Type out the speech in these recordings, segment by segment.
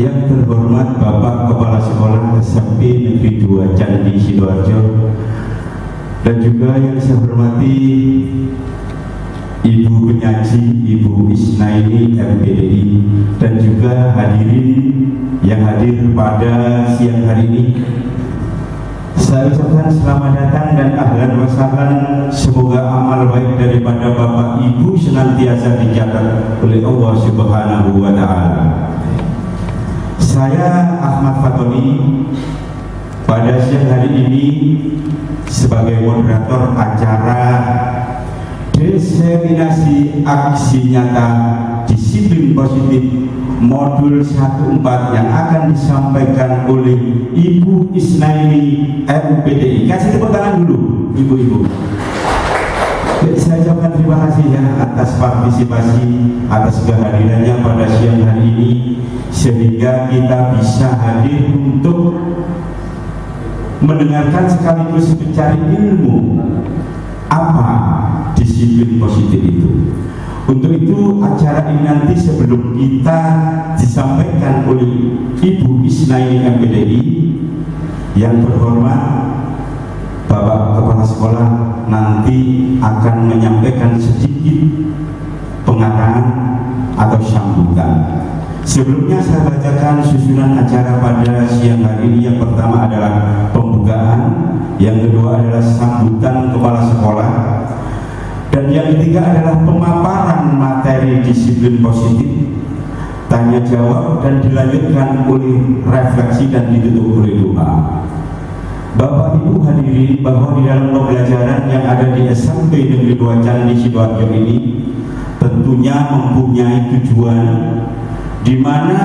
Yang terhormat Bapak Kepala Sekolah SMP Negeri 2 Candi Sidoarjo, dan juga yang saya hormati Ibu Penyaji, Ibu Isnaini MPDI, dan juga hadirin yang hadir pada siang hari ini. Saya ucapkan selamat datang dan ahlan wa sahlan. Semoga amal baik daripada Bapak Ibu senantiasa dicatat oleh Allah Subhanahu wa Ta'ala. Saya Ahmad Fatoni pada siang hari ini sebagai moderator acara diseminasi aksi nyata disiplin positif modul 14 yang akan disampaikan oleh Ibu Isnaini MPDI. Kasih tepuk tangan dulu ibu-ibu. Saya ucapkan terima kasih ya atas partisipasi, atas kehadirannya pada siang hari ini, sehingga kita bisa hadir untuk mendengarkan sekaligus mencari ilmu apa disiplin positif itu. Untuk itu acara ini nanti sebelum kita disampaikan oleh Ibu Isnaini MPDI, yang terhormat Bapak Kepala Sekolah nanti akan menyampaikan sedikit pengarang atau sambutan. Sebelumnya saya bacakan susunan acara pada siang hari ini. Yang pertama adalah pembukaan, yang kedua adalah sambutan Kepala Sekolah, dan yang ketiga adalah pemaparan materi disiplin positif, tanya jawab, dan dilanjutkan oleh refleksi dan ditutup oleh doa. Bapak Ibu hadirin, bahwa di dalam pembelajaran yang ada di SMP Negeri 2 Candi Sidoarjo ini tentunya mempunyai tujuan di mana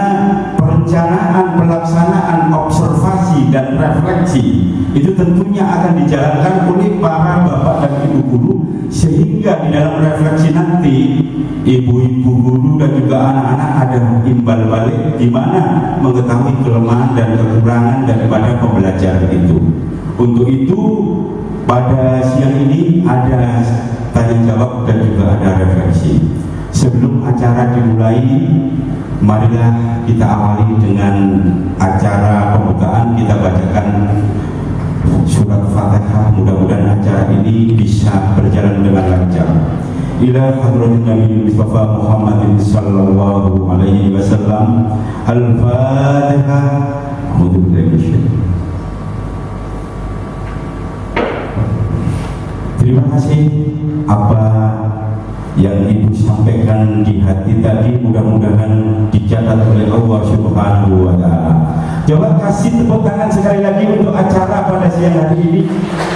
perencanaan, pelaksanaan, observasi dan refleksi itu tentunya akan dijalankan oleh para bapak dan ibu guru, sehingga di dalam refleksi nanti ibu-ibu guru dan juga anak-anak ada imbal balik di mana mengetahui kelemahan dan kekurangan daripada pembelajaran itu. Untuk itu pada siang ini ada tanya jawab dan juga ada refleksi. Sebelum acara dimulai, marilah kita awali dengan acara pembukaan. Kita bacakan surat Fatihah. Mudah-mudahan acara ini bisa berjalan dengan lancar. Ila hadratin Nabi Mustafa Muhammadin sallallahu alaihi wasallam. Al-Fatihah. Terima kasih. Apa yang Ibu sampaikan di hati tadi mudah-mudahan dicatat oleh Allah Subhanahu wa Ta'ala. Coba kasih tepuk tangan sekali lagi untuk acara pada siang hari ini,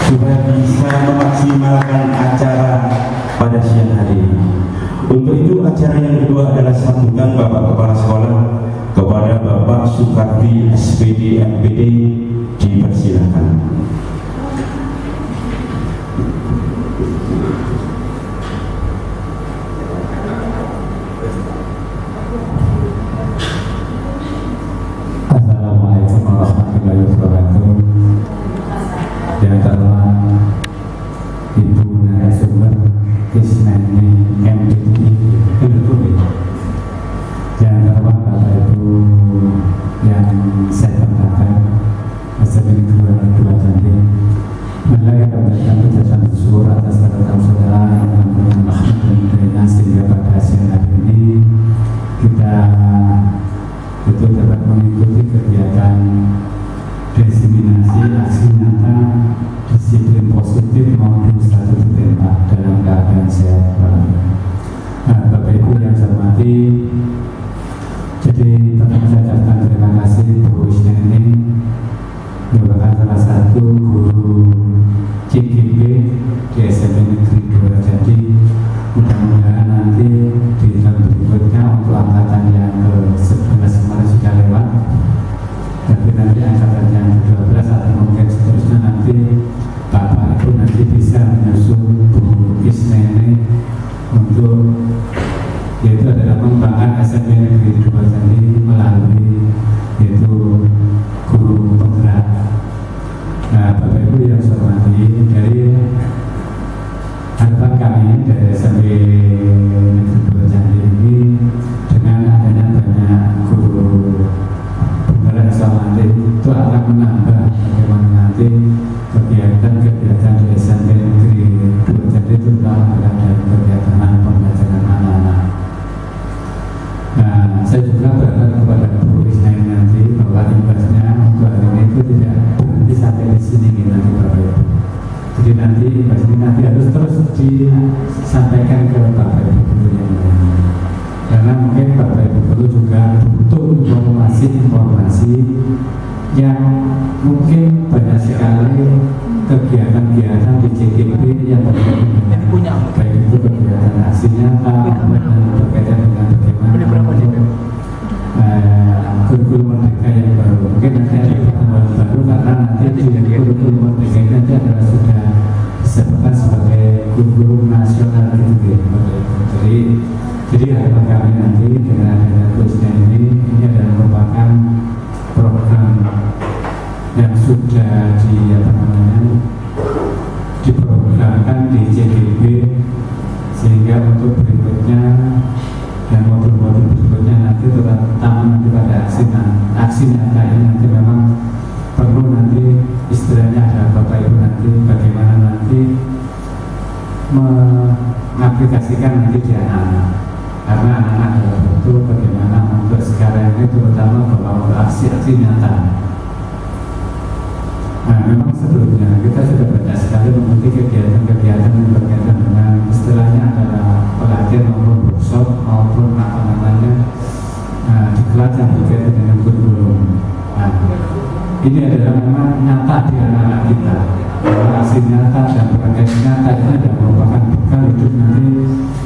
supaya bisa memaksimalkan acara pada siang hari ini. Untuk itu acara yang kedua adalah sambutan Bapak Kepala Sekolah kepada Bapak Sukardi SPD MPD. Dipersilakan. Assalamualaikum warahmatullahi wabarakatuh. Yang terhormat Ibu narasumber Isnaini MPDI, yang terhormat Bapak Ibu yang saya banggakan, SMP Negeri 2 Candi, marilah kita berikan pujian bersyukur atas kehadiran saudara yang memberikan rahmat dan hidayah, sehingga pada siang hari ini kita itu dapat mengikuti kegiatan diseminasi aksi nyata disiplin positif modul 14 dalam keadaan sehat walafiat. Bapak Ibu yang saya hormati, jadi pertama saya ucapkan terima kasih Bu Isnaini, merupakan salah satu guru CGP di SMP Negeri 2 Candi. Mudah-mudahan nanti di tahun berikutnya untuk angkatan yang ke-11 kemarin sudah lewat, tapi nanti angkatan yang ke-12 atau mungkin seterusnya nanti Bapak Ibu nanti bisa menyusul Bu Isnaini untuk yaitu adalah mengembangkan SMP Negeri 2 Candi melalui yaitu guru penggerak. Nah, Bapak Ibu yang saya hormati, dari harapan kami dari SMP Negeri 2 Candi ini, dengan adanya banyak guru kegiatan-kegiatan di SMP Negeri 2 Jati terutama adalah dari kegiatan pembelajaran anak-anak. Nah, saya juga berharap kepada Bu Isnaini nanti bahwa imbasnya untuk hari ini itu tidak berhenti sampai di sini nanti Bapak Ibu. Jadi nanti imbas ini nanti harus terus disampaikan ke Bapak Ibu guru yang lainnya. Karena mungkin Bapak Ibu guru juga butuh informasi yang mungkin banyak sekali kegiatan-kegiatan di CGP yang berkaitan dengan baik itu kegiatan aksi nyata dan berkaitan dengan bagaimana kurikulum merdeka yang baru. Mungkin nanti ada pertemuan baru karena nanti di kurikulum merdeka nanti adalah sudah disebutkan sebagai kurikulum nasional gitu. Jadi harapan kami nanti dengan adanya tulisnya ini adalah merupakan program yang sudah diprogramkan di CGP, sehingga untuk berikutnya dan modul-modul berikutnya nanti terutama nanti pada aksi nyata ini nanti memang perlu nanti istilahnya ada Bapak Ibu nanti bagaimana nanti mengaplikasikan nanti di anak-anak, karena anak-anak adalah betul bagaimana untuk sekarang ini terutama bahwa untuk aksi-aksi nyata. Nah, memang sebelumnya kita sudah banyak sekali memiliki kegiatan-kegiatan yang berkaitan dengan istilahnya adalah pelatihan maupun workshop maupun diklat yang berkaitan dengan kurikulum. Nah, ini adalah memang nyata di anak-anak kita. Aksi nyata dan praktek nyata ini adalah merupakan bekal hidup nanti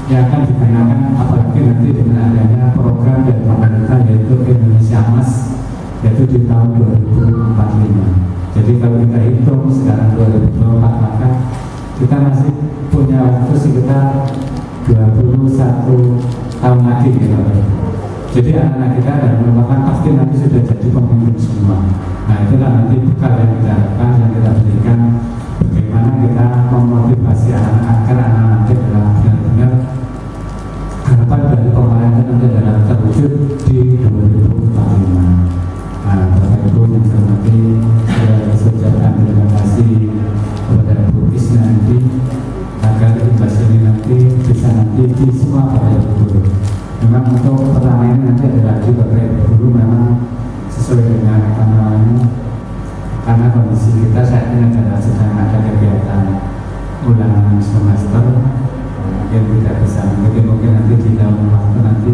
yang akan digunakan, apalagi nanti dengan adanya program dari pemerintah yaitu Indonesia Emas, yaitu di tahun 2045. Jadi kalau kita hitung sekarang 2024 maka kita masih punya waktu sekitar 21 tahun lagi gitu. Jadi anak-anak kita dan merupakan pasti nanti sudah jadi pemimpin semua. Nah itulah nanti bekal yang kita harapkan, yang kita berikan, bagaimana kita memotivasi anak-anak agar anak-anak kita benar-benar harapan dari pemerintah nanti adalah terwujud di 2045. Nah, Bapak Ibu yang saya hormati, saya ucapkan terima kasih kepada Bu Isnaini agar imbas ini nanti bisa nanti di semua Bapak Ibu guru. Memang untuk pertama ini nanti adalah di Bapak Ibu guru memang sesuai dengan karena kondisi kita saat ini adalah sedang ada kegiatan ulangan semester, mungkin tidak bisa mungkin nanti di dalam waktu nanti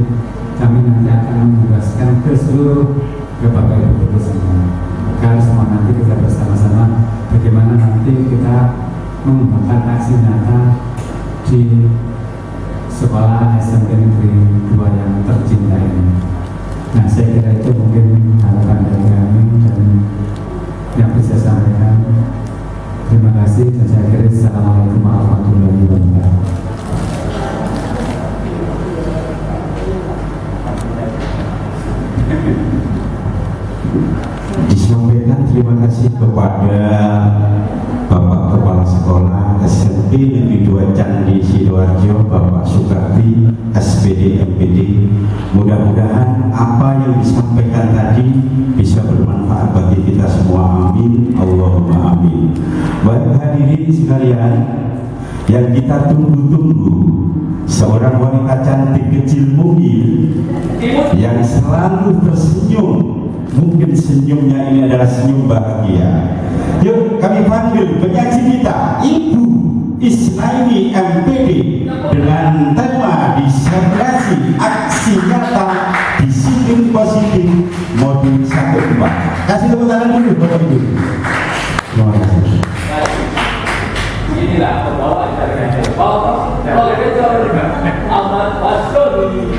kami nanti akan menjelaskan ke seluruh ke Bapak Ibu guru semua, agar semua nanti kita bersama-sama bagaimana nanti kita mengembangkan aksi nyata di sekolah SMP Negeri 2 yang tercinta ini. Nah saya kira itu mungkin harapan dari kami dan yang bisa saya sampaikan. Terima kasih dan saya kira Assalamualaikum warahmatullahi wabarakatuh. Disampaikan terima kasih kepada Bapak Kepala Sekolah SMP Negeri 2 Candi Sidoarjo, Bapak Sukarti, SPD MPD. Mudah-mudahan apa yang disampaikan tadi bisa bermanfaat bagi kita semua. Amin, Allahumma amin. Baik hadirin sekalian, yang kita tunggu-tunggu, seorang wanita cantik kecil mungil yang selalu tersenyum. Mungkin senyumnya ini adalah senyum bahagia. Yuk kami panggil penyaji kita, Ibu Isnaini MPD, dengan tema disabilitasi aksi nyata disiplin positif modul 1-4. Kasih tepuk tangan dulu Bapak Ibu. Terima kasih. Inilah pembawa dari amat pasal ini.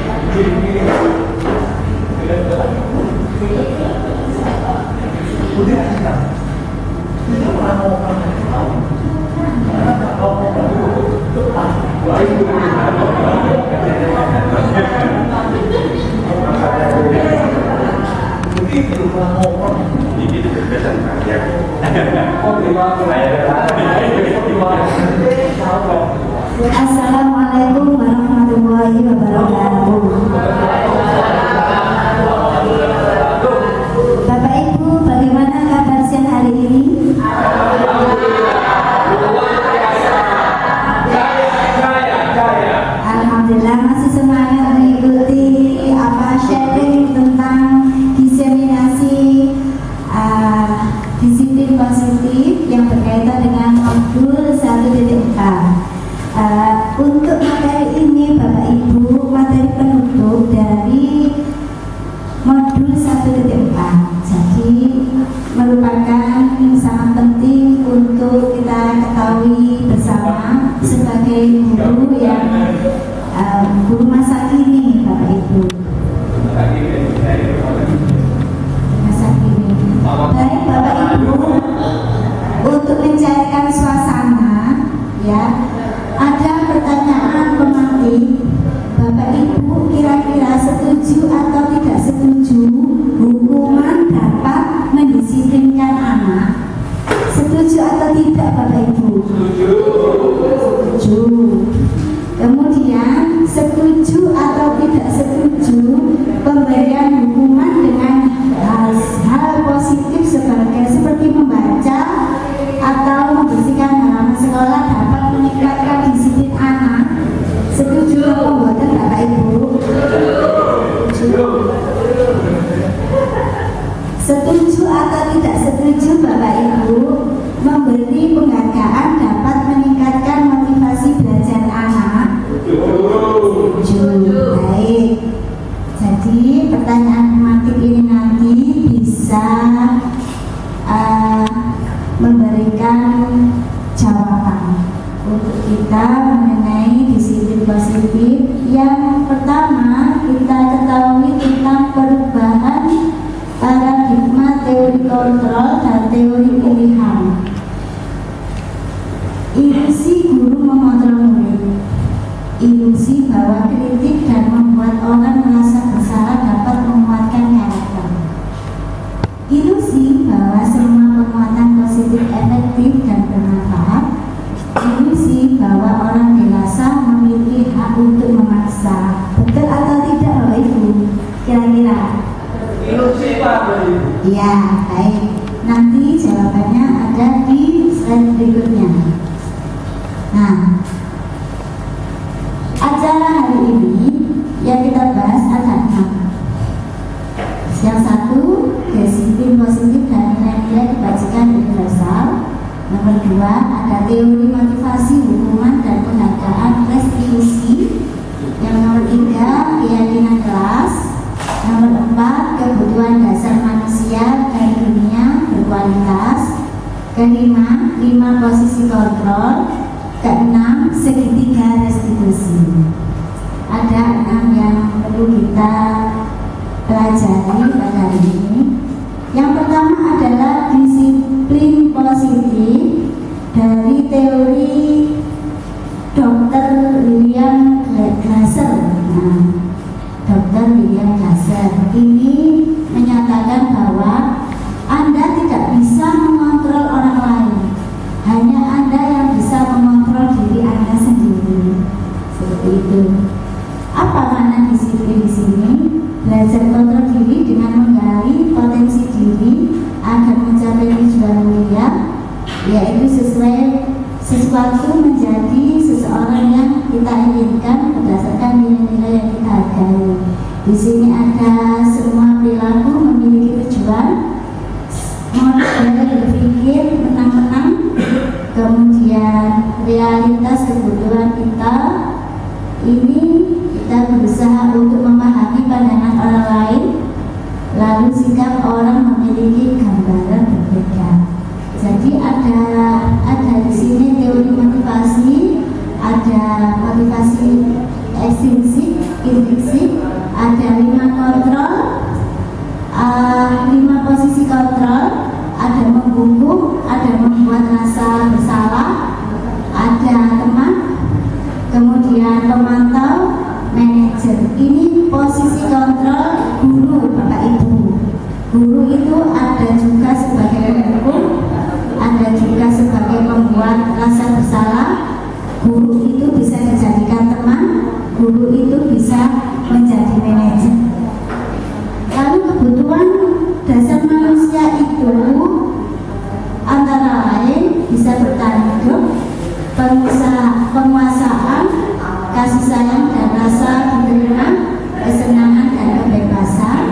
Assalamualaikum warahmatullahi wabarakatuh. Bapak Ibu, bagaimana kabar siang hari ini? guru yang guru masa kini, Bapak Ibu. Masa kini. Baik Bapak Ibu, untuk mencairkan suasana, ya, ada pertanyaan pemantik. Bapak Ibu kira-kira setuju atau tidak setuju hukuman dapat mendisiplinkan anak? Setuju atau tidak Bapak Ibu? Setuju. Kemudian setuju atau tidak setuju pemberian hukuman dengan hal positif seperti membaca atau membersihkan halaman sekolah dapat meningkatkan disiplin anak? Setuju atau buatan Bapak Ibu? Setuju. Setuju atau tidak setuju Bapak Ibu memberi penghargaan dapat meningkatkan motivasi belajar anak? Setuju. Baik. Jadi pertanyaan pemantik ini nanti bisa memberikan jawaban untuk kita mengenai disiplin positif. Yang pertama, kita ketahui tentang perubahan paradigma teori kontrol dan teori pilihan. Ilusi guru mengontrol murid. Ilusi bahwa kritik dan membuat orang merasa bersalah dapat menguatkan karakter. Ilusi bahwa semua penguatan positif efektif dan bermanfaat. Ilusi bahwa orang dewasa memiliki hak untuk memaksa. Betul atau tidak Bapak Ibu? Kira-kira? Ilusi Pak. Ya, baik. Nanti jawabannya ada di slide berikutnya. Nah, acara hari ini yang kita bahas ada 6. Yang satu, disiplin positif dan nilai-nilai kebajikan universal. Nomor 2, ada teori motivasi, hukuman dan penghargaan restitusi. Yang nomor 3, keyakinan kelas. Nomor 4, kebutuhan dasar manusia dan dunia berkualitas. Kelima, 5 posisi kontrol. Keenam, segitiga restitusi. Ada 6 yang perlu kita pelajari pada hari ini. Yang pertama adalah disiplin positif dari teori Dr. William Glasser. Nah, Dr. William Glasser ini menyatakan bahwa Anda tidak bisa mengontrol orang lain, hanya Anda yang bisa mengontrol diri Anda sendiri. Seperti itu. Apa makna disiplin di sini? Belajar kontrol diri dengan menggali potensi diri agar mencapai tujuan mulia, yaitu sesuatu menjadi seseorang yang kita inginkan berdasarkan nilai-nilai yang kita hargai. Di sini ada semua perilaku memiliki tujuan, model berpikir menang-menang, kemudian realitas kebutuhan kita. Ini kita berusaha untuk memahami pandangan orang lain, lalu sikap orang memiliki gambaran berbeda. Jadi ada di sini teori motivasi, ada motivasi ekstrinsik, intrinsik, ada 5 kontrol, 5 posisi kontrol, ada membungkuk, ada membuat rasa bersalah, ada teman, kemudian pemantau, manajer. Ini posisi kontrol guru Bapak Ibu. Guru itu ada juga sebagai pendukung, ada juga sebagai pembuat rasa bersalah. Guru itu bisa dijadikan teman, guru itu bisa menjadi manajer. Lalu kebutuhan dasar manusia itu antara lain bisa bertahan hidup, penguasaan, kasih sayang dan rasa diterima, kesenangan dan kebebasan.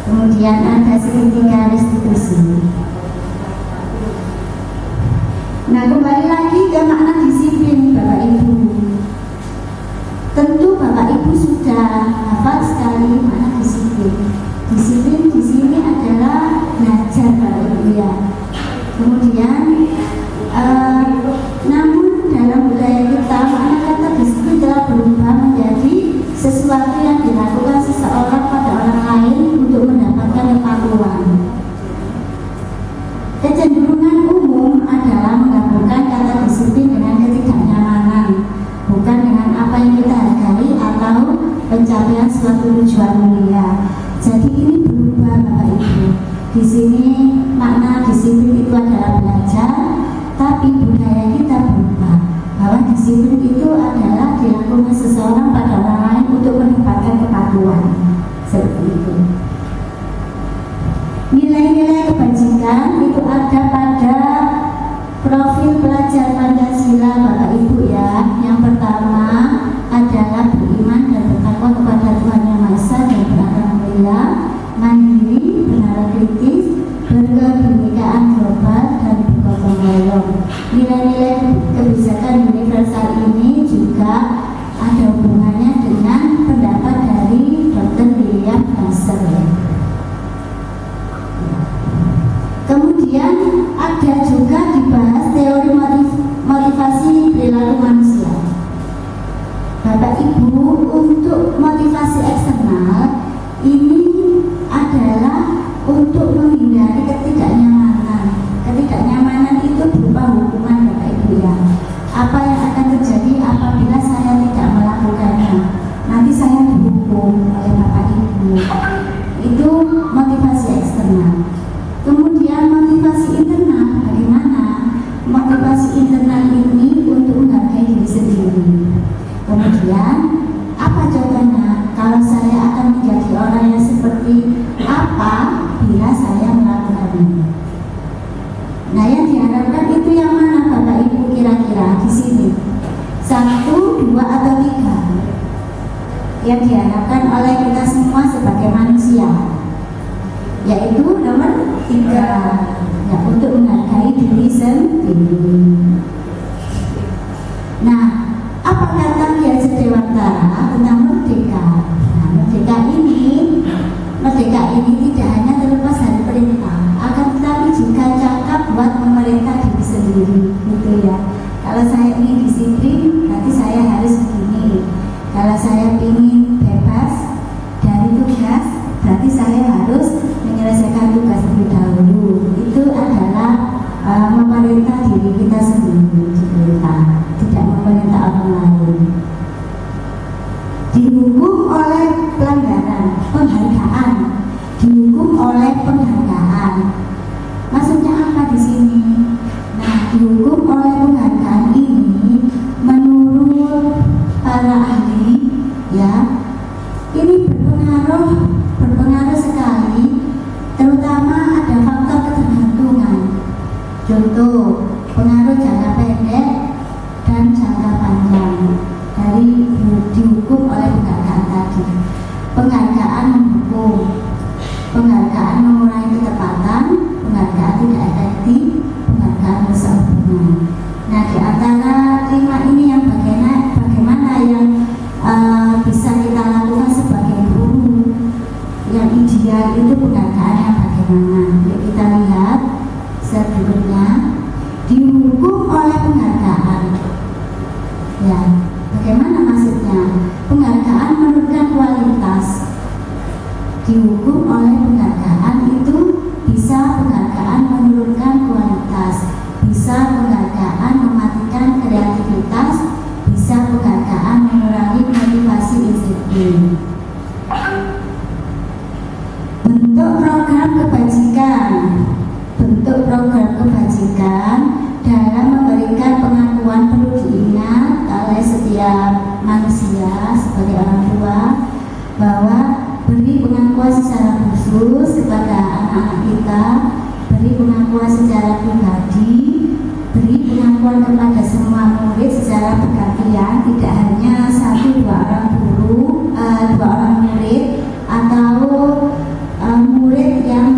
Kemudian ada segitiga restitusi. Nah, kembali lagi ke makna disiplin Bapak Ibu. Tentu Bapak Ibu sudah hafal sekali makna disiplin. Disiplin di sini adalah belajar Bapak Ibu ya. Kemudian namun dalam budaya kita disiplin itu adalah dilakukan seseorang pada orang lain untuk mendapatkan kepatuhan. Seperti itu. Nilai-nilai kebajikan itu ada pada profil pelajar Pancasila Bapak Ibu ya. Yang pertama adalah beriman dan bertakwa kepada Tuhan Yang Maha Esa dan beragama mulia, mandiri, benar kritis, berkebinekaan global dan bergotong royong. Nilai-nilai kebijakan universal ini juga ada hubungannya dengan pendapat dari Dr. William Glasser. Kemudian ada juga dibahas teori motivasi perilaku manusia. Bapak Ibu, untuk motivasi eksternal ini adalah untuk menghindari ketidaknyamanan. Ketidaknyamanan itu berupa hukuman Bapak Ibu ya. Apa yang akan terjadi apabila saya tidak melakukannya? Nanti saya dihukum oleh Bapak Ibu. Itu motivasi eksternal. Kemudian motivasi internal, bagaimana? Motivasi internal ini untuk menghargai diri sendiri. Kemudian apa contohnya? Kalau saya akan menjadi orang yang seperti apa bila saya melakukannya? Nah, yang diharapkan itu yang mana Bapak Ibu kira-kira di sini? 1, 2 atau 3? Yang diharapkan oleh kita semua sebagai manusia, yaitu nomor 3 ya, untuk menghargai diri sendiri. Nah, apa kata Ki Hajar Dewantara tentang merdeka? Nah, merdeka ini tidak hanya terlepas dari perintah, akan tetapi juga cakap buat memerintah diri sendiri, gitu ya. Kalau saya ingin disiplin, berarti saya harus begini. Kalau saya ingin bebas dari tugas, berarti saya harus menyelesaikan tugas terlebih dahulu. Itu adalah memerintah diri kita sendiri, tidak memerintah orang lain. Dihukum oleh pelanggaran, penghargaan. Dihukum oleh penghargaan. Maksudnya apa di sini? Nah, dihukum oleh penghargaan ini menurut para ahli, ya, ini berpengaruh sekali, terutama ada faktor ketergantungan. Contoh, pengaruh jangka pendek dan jangka panjang dari dihukum oleh penghargaan tadi. Penghargaan menghukum, penghargaan mengurangi ketepatan, penghargaan tidak efektif, penghargaan rusak hubungan. Nah, di antara 5 ini yang bagaimana yang bisa kita lakukan sebagai guru yang ideal itu penghargaan yang bagaimana? Yuk kita lihat sebelumnya. Dihukum oleh penghargaan, ya, bagaimana maksudnya? Penghargaan menurunkan kualitas. Dihukum oleh penghargaan itu bisa penghargaan menurunkan kualitas, bisa penghargaan mematikan kreativitas, bisa penghargaan mengurangi motivasi disiplin. Bentuk program kebajikan dalam memberikan pengakuan perlu diingat oleh setiap manusia sebagai orang tua bahwa beri pengakuan secara khusus kepada anak-anak kita, beri pengakuan secara pribadi, beri pengakuan kepada semua murid secara bergantian, tidak hanya 1-2 orang guru, 2 orang murid atau murid yang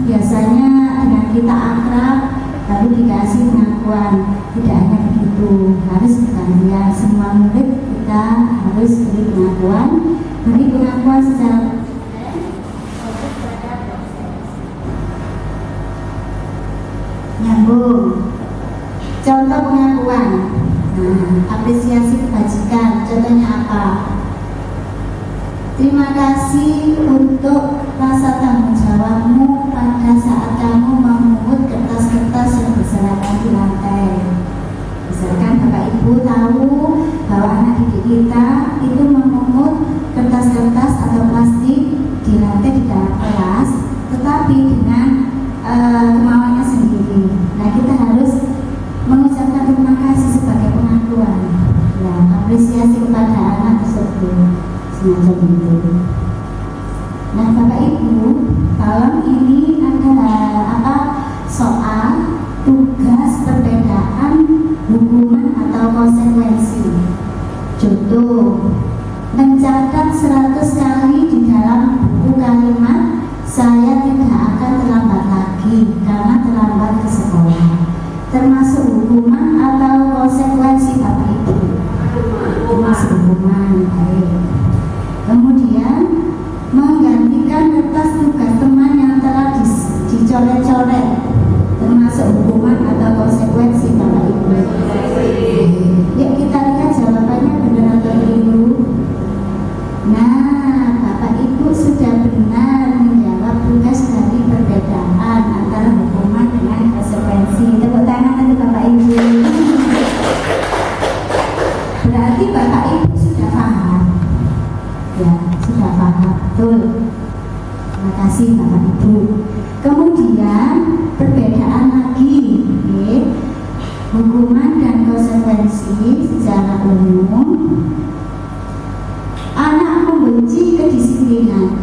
biasanya dengan kita akrab lalu dikasih pengakuan. Tidak hanya begitu, harus bergantian. Semua murid kita harus beri pengakuan secara nyambung. Contoh pengakuan. Nah, apresiasi kebajikan. Contohnya apa? Terima kasih untuk rasa tanggung jawabmu pada saat kamu memungut kertas-kertas yang berserakan di lantai. Misalkan Bapak Ibu tahu bahwa anak didik kita itu memungut kertas-kertas atau plastik di lantai di dalam kelas, tetapi dengan kemauannya sendiri. Nah, kita harus mengucapkan terima kasih sebagai pengakuan. semacam itu. Nah Bapak Ibu, dalam ini ada soal tugas perbedaan hukuman atau konsekuensi. Contoh, mencatat 100 kali di dalam buku kalimat saya tidak akan terlambat lagi karena terlambat ke sekolah, termasuk hukuman atau konsekuensi Bapak Ibu? Termasuk hukuman. Baik. Kemudian menggantikan kertas tugas teman yang telah dicoret-coret, termasuk hukuman atau konsekuensi Bapak Ibu? Yuk kita lihat jawabannya benar atau keliru. Nah, Bapak Ibu sudah benar menjawab tugas dari perbedaan antara hukuman dengan konsekuensi. Tepuk tangan untuk Bapak Ibu. Berarti Bapak Ibu sudah paham. Ya, sudah paham. Betul. Terima kasih Bapak Ibu. Kemudian perbedaan lagi, hukuman dan konsekuensi secara umum. Anak membenci kedisiplinan.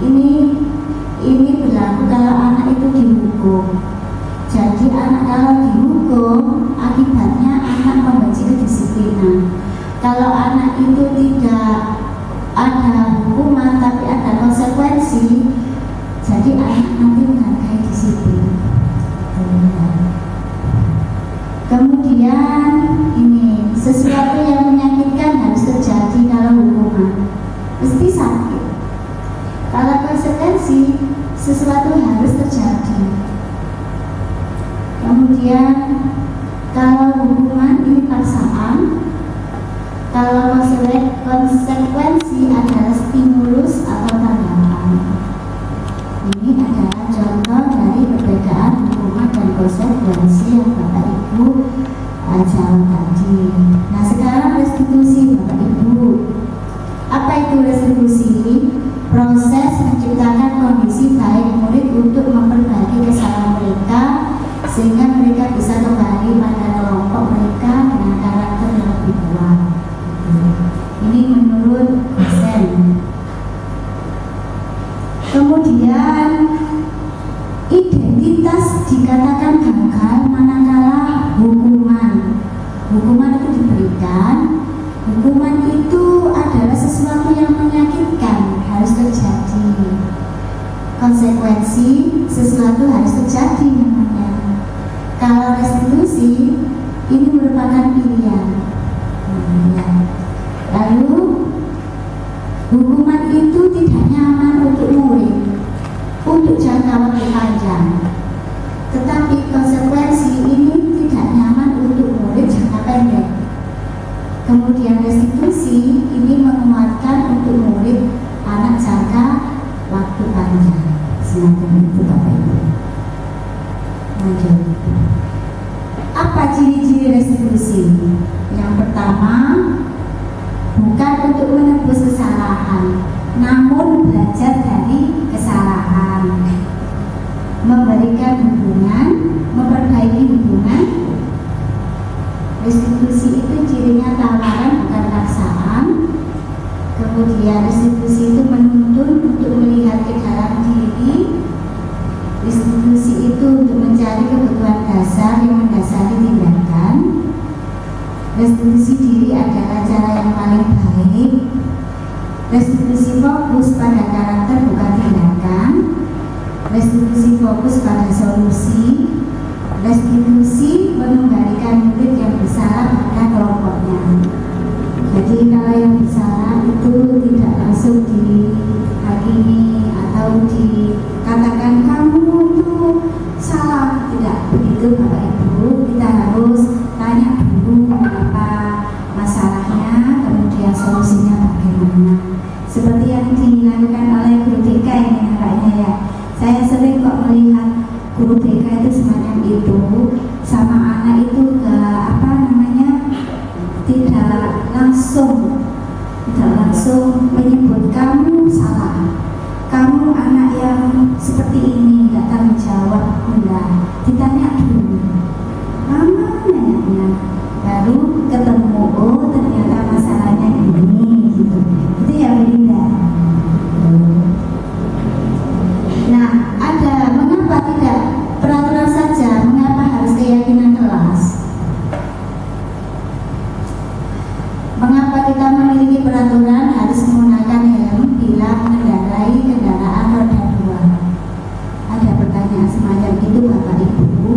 Ini berlaku kalau anak itu dihukum. Jadi anak kalau dihukum, akibatnya anak membenci kedisiplinan. Kalau anak itu tidak ada hukuman tapi ada konsekuensi, jadi anak nanti menghargai disiplin. Kemudian ini sesuatu yang menyakitkan harus terjadi kalau hukuman, mesti sakit. Kalau konsekuensi, sesuatu harus terjadi. Kemudian kalau hukuman ini paksaan, kalau konsekuensi adalah stimulus atau tantangan. Ini adalah contoh dari perbedaan hukuman dan konsekuensi yang Bapak Ibu jawab tadi. Nah sekarang restitusi Bapak Ibu. Apa itu restitusi? Proses menciptakan kondisi baik murid untuk memperbaiki kesalahan mereka sehingga mereka bisa kembali pada kelompok mereka dengan karakter yang lebih kuat. Ini menurut dosen. Kemudian identitas dikatakan gagal manakala hukuman itu diberikan. Hukuman itu adalah sesuatu yang menyakitkan, harus terjadi. Konsekuensi, sesuatu harus terjadi namanya. Kalau restitusi, ini merupakan pilihan. Lalu hukuman itu tidak nyaman untuk murid untuk jangka waktu panjang, tetapi konsekuensi ini tidak nyaman untuk murid jangka pendek. Kemudian restitusi ini menguatkan untuk murid anak jangka waktu panjang. Semacam itu Bapak Ibu. Lanjut. Apa ciri-ciri restitusi? Yang pertama, bukan untuk menebus kesalahan, namun belajar dari kesalahan, memberikan hubungan, memperbaiki hubungan. Restitusi itu cirinya tawaran bukan paksaan. Kemudian restitusi itu menuntun untuk melihat ke dalam diri. Restitusi itu untuk mencari kebutuhan dasar yang mendasari tindakan. Restitusi diri adalah cara yang paling baik. Restitusi fokus pada karakter bukan tindakan. Restitusi fokus pada solusi. Restitusi mengembalikan murid yang bersalah pada kelompoknya. Jadi kalau yang bersalah itu tidak langsung dihakimi atau dikatakan kamu itu salah, tidak begitu Bapak Ibu. Kita harus tanya dulu apa masalahnya, kemudian solusinya bagaimana. Seperti yang dilakukan oleh guru TK ini nampaknya ya. Saya sering kok melihat guru TK itu semacam itu, sama anak itu tidak langsung menyebut kamu salah, kamu anak yang seperti ini tidak tanggung jawab. Enggak, ditanya dulu lama nanya, baru ketemu, oh ternyata masalahnya ini gitu. Itu ya Belinda. kita memiliki peraturan harus menggunakan helm bila mengendarai kendaraan roda 2. Ada pertanyaan semacam itu Bapak Ibu,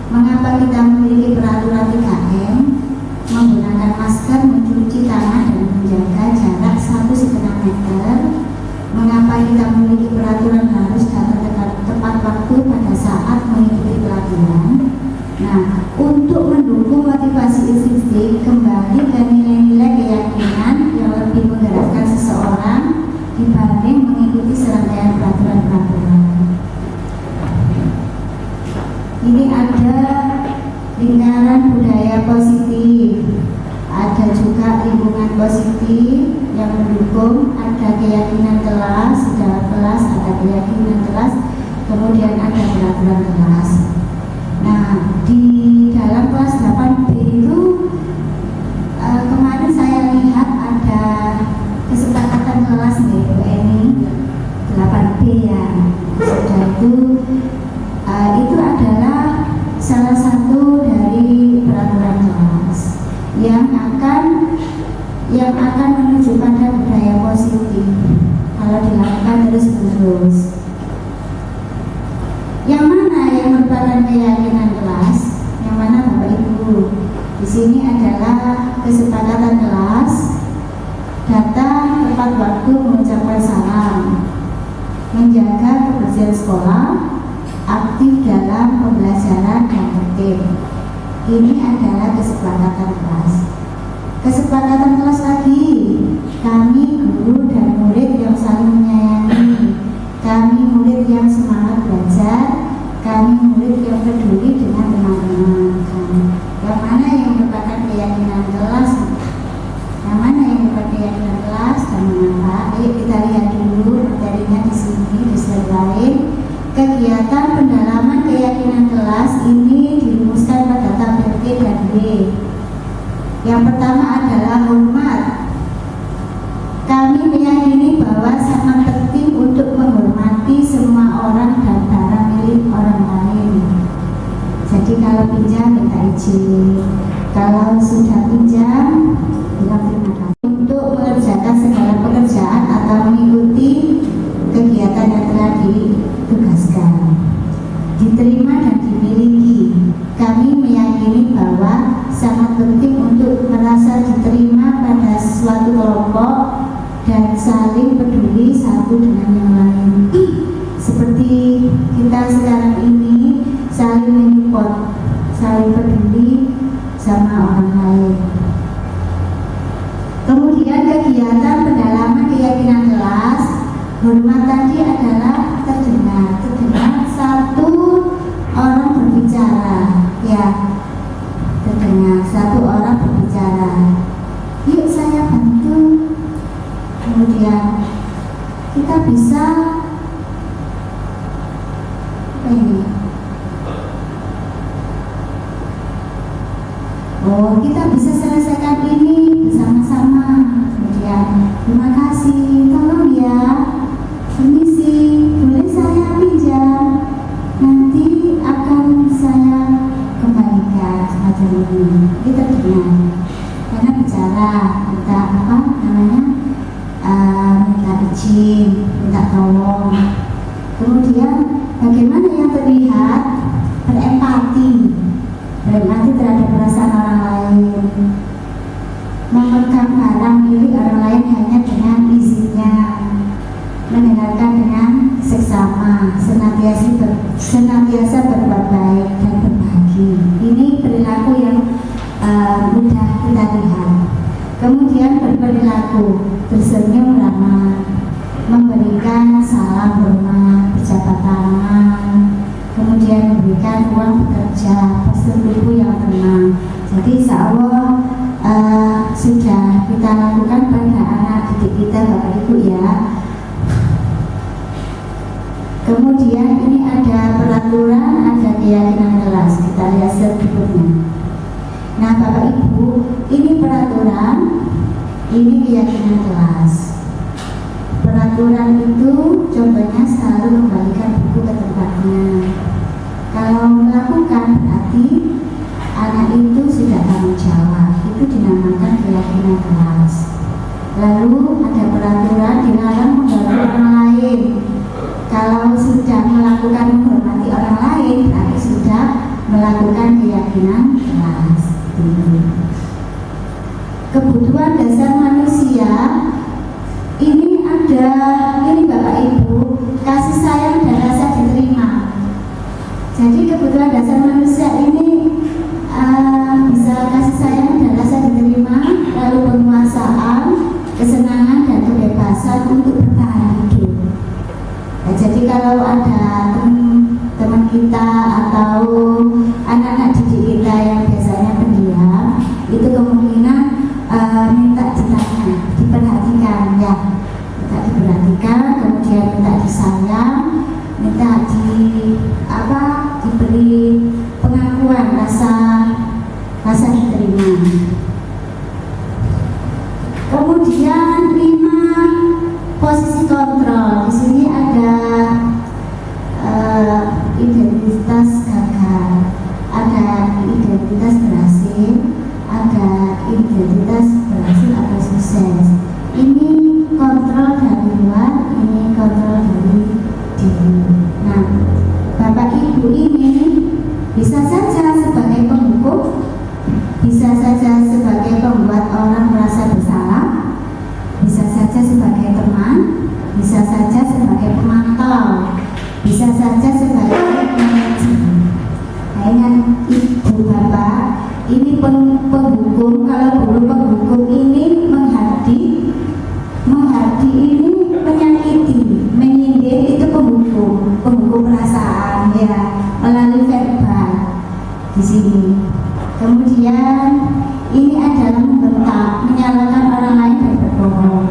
mengapa kita memiliki peraturan 3M, menggunakan masker, mencuci tangan dan menjaga jarak 1,5 meter? Mengapa kita memiliki peraturan harus datang tepat waktu pada saat mengikuti pelatihan? Nah, untuk mendukung motivasi intrinsik kembali ke nilai-nilai keyakinan yang lebih menggerakkan seseorang dibanding mengikuti serangkaian peraturan-peraturan. Ini ada lingkaran budaya positif, ada juga lingkungan positif yang mendukung, ada keyakinan kelas, di dalam kelas ada keyakinan kelas, kemudian ada peraturan kelas. Nah, di dalam kelas 8B itu kemarin saya lihat ada kesepakatan kelas Bu Eni 8B ya. Sudah itu adalah salah satu dari peraturan kelas yang akan menuju pada budaya positif kalau dilakukan terus-menerus. Yang mana yang merupakan keyakinan kelas? Yang mana Bapak Ibu? Di sini adalah kesepakatan kelas, datang tepat waktu mengucapkan salam, menjaga kebersihan sekolah, aktif dalam pembelajaran dan tertib. Ini adalah kesepakatan kelas. Kesepakatan kelas lagi, kami guru dan murid yang saling menyayangi, kami murid yang semangat belajar, kami murid yang peduli dengan teman-teman kami. Yang mana yang merupakan keyakinan kelas? Yang mana yang merupakan keyakinan kelas dan mengapa? Ayo kita lihat dulu materinya di sini, di slide lain. Kegiatan pendalaman keyakinan kelas ini dirumuskan pada tabel T dan D. Yang pertama adalah hormat. Kami meyakini bahwa sangat penting untuk menghormati semua orang dan barang milik orang lain. Jadi kalau pinjam minta izin, kalau sudah pinjam bilang terima kasih. Untuk mengerjakan segala pekerjaan atau mengikuti kegiatan yang telah ditugaskan, diterima dan dimiliki. Kami meyakini bahwa sangat penting untuk merasa diterima pada suatu kelompok dan saling peduli satu dengan yang lain. Seperti kita sekarang ini saling menyupport, saling peduli sama orang lain. Kemudian kegiatan pendalaman keyakinan kelas, hormat tadi adalah terdengar satu orang berbicara, ya, terdengar satu orang berbicara. Yuk saya bantu. Kemudian kita bisa kita bisa selesaikan ini bersama-sama. Kemudian terima kasih, tolong ya, permisi, boleh saya pinjam, nanti akan saya kembalikan semacam ini. Kita terdengar karena bicara, minta apa namanya, minta izin, minta tolong. Kemudian bagaimana yang terlihat? Berempati terhadap perasaan orang lain, memegang barang milik orang lain hanya dengan izinnya, mendengarkan dengan seksama, senantiasa berbuat baik dan berbagi. Ini perilaku yang mudah kita lihat. Kemudian berperilaku, tersenyum ramah, memberikan salam hormat, berjabat tangan, kemudian memberikan ruang bekerja, postur tubuh yang tenang. Jadi insya Allah sudah kita lakukan pada anak didik kita Bapak Ibu ya. Kemudian ini ada peraturan, ada keyakinan kelas. Kita lihat berikutnya. Nah Bapak Ibu, ini peraturan, ini keyakinan kelas. Peraturan itu contohnya selalu kembalikan buku ke tempatnya. Kalau melakukan berarti anak itu sudah tanggung jawab. Itu dinamakan keyakinan kelas. Lalu ada peraturan dilarang mengganggu orang lain. Kalau sudah melakukan menghormati orang lain, berarti sudah melakukan keyakinan kelas. Kebutuhan dasar manusia ini ada, ini Bapak Ibu, kasih sayang dan rasa diterima. Jadi kebutuhan dasar manusia ini bisa kasih sayang dan rasa diterima, lalu penguasaan, kesenangan dan kebebasan untuk bertahan hidup. Nah, jadi kalau ada teman kita atau anak-anak didik kita yang biasanya pendiam, itu kemungkinan minta ditanya, diperhatikan ya, minta diperhatikan, kemudian minta disayang, minta diberi pengakuan, rasa diterima. Kemudian 5, posisi kontrol. Di sini ada identitas gagal, ada identitas berhasil, ada identitas berhasil atau sukses. Ini kontrol dari luar, ini kontrol dari diri. Nah, Bapak Ibu ini bisa saja sebagai penghukum, bisa saja sebagai pembuat orang merasa bersalah, bisa saja sebagai teman, bisa saja sebagai pemantau, bisa saja sebagai manajer. Nah, ingat Ibu Bapak, ini penghukum. Kalau dulu penghukum ini menghadi ini menyakiti, menyindir, itu penghukum perasaan ya, melalui verbal di sini. Kemudian ini adalah membentak, menyalahkan orang lain dan berbohong.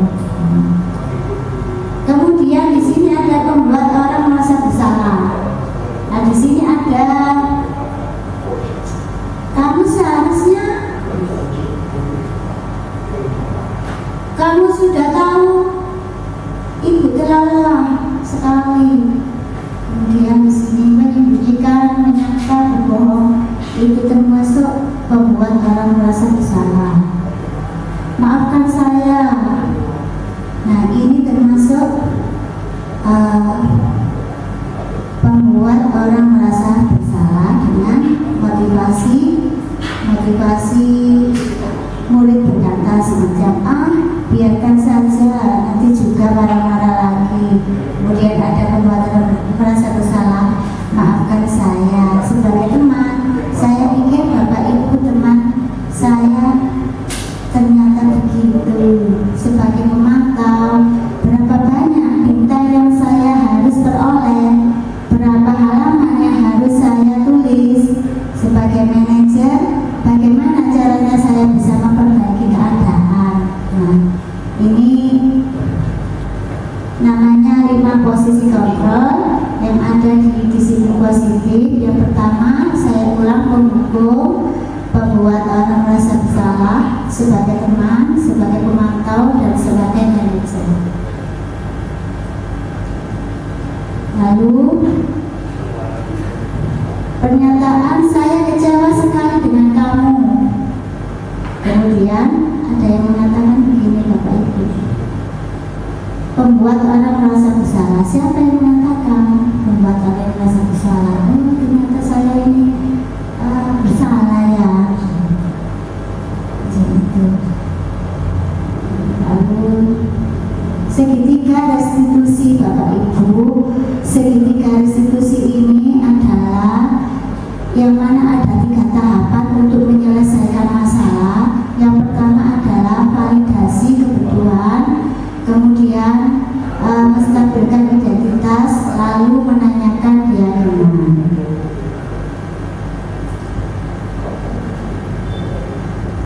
Kemudian di sini ada membuat orang merasa bersalah. Nah, di sini ada kamu sudah tahu ibu telah lelah sekali. Kemudian di sini menyembunyikan, menyangka, berbohong, itu termasuk membuat orang merasa bersalah. Maafkan saya. Nah, ini termasuk membuat orang merasa bersalah dengan motivasi murid berkata semacam biarkan saja, nanti juga marah-marah lagi. Kemudian ada pembuatan merasa bersalah, maafkan saya. Sebagai teman, saya ingin Bapak Ibu teman saya ternyata begitu. Sebagai pemantau, berapa banyak bintang yang saya harus peroleh, berapa halaman yang harus saya tulis. Sebagai manajer, bagaimana caranya saya bisa memperbaiki keadaan. Nah, ini namanya 5 posisi kontrol yang ada di disiplin positif. Yang pertama, saya ulang, penghukum, pembuat orang merasa bersalah, sebagai teman, sebagai pemantau, dan sebagai manajer. Lalu pernyataan saya kecewa sekali dengan kamu. Kemudian ada yang mengatakan begini Bapak Ibu, pembuat orang merasa bersalah. Siapa yang mengatakan membuat orang merasa bersalah? Ternyata saya ini bersalah ya. Jadi itu. Lalu segitiga restitusi Bapak Ibu. Segitiga restitusi ini adalah yang mana ada 3 tahapan untuk menyelesaikan masalah. Yang pertama adalah validasi kebutuhan, kemudian menstabilkan identitas, lalu menanyakan keyakinan.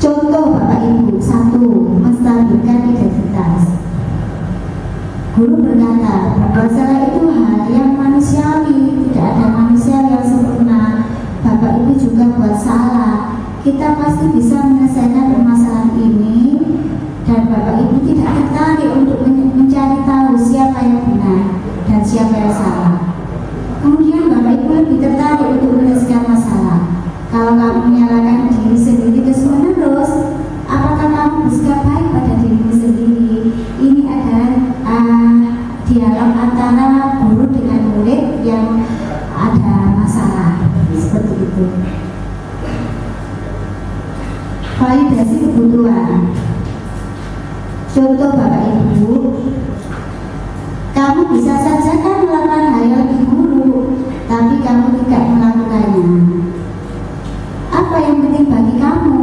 Contoh Bapak Ibu, 1, menstabilkan identitas. Guru berkata bahwa salah itu hal yang manusiawi, tidak ada manusia yang sempurna. Bapak Ibu juga buat salah. Kita pasti bisa menyelesaikan permasalahan ini, dan Bapak Ibu tidak tertarik untuk mencari tahu siapa yang benar dan siapa yang salah. Kemudian Bapak Ibu lebih tertarik untuk menyelesaikan masalah. Kalau kamu menyalahkan diri sendiri terus menerus, apakah kamu bersikap baik pada dirimu sendiri? validasi kebutuhan. Contoh Bapak Ibu, kamu bisa saja kan melakukan hal yang lebih buruk, tapi kamu tidak melakukannya. Apa yang penting bagi kamu?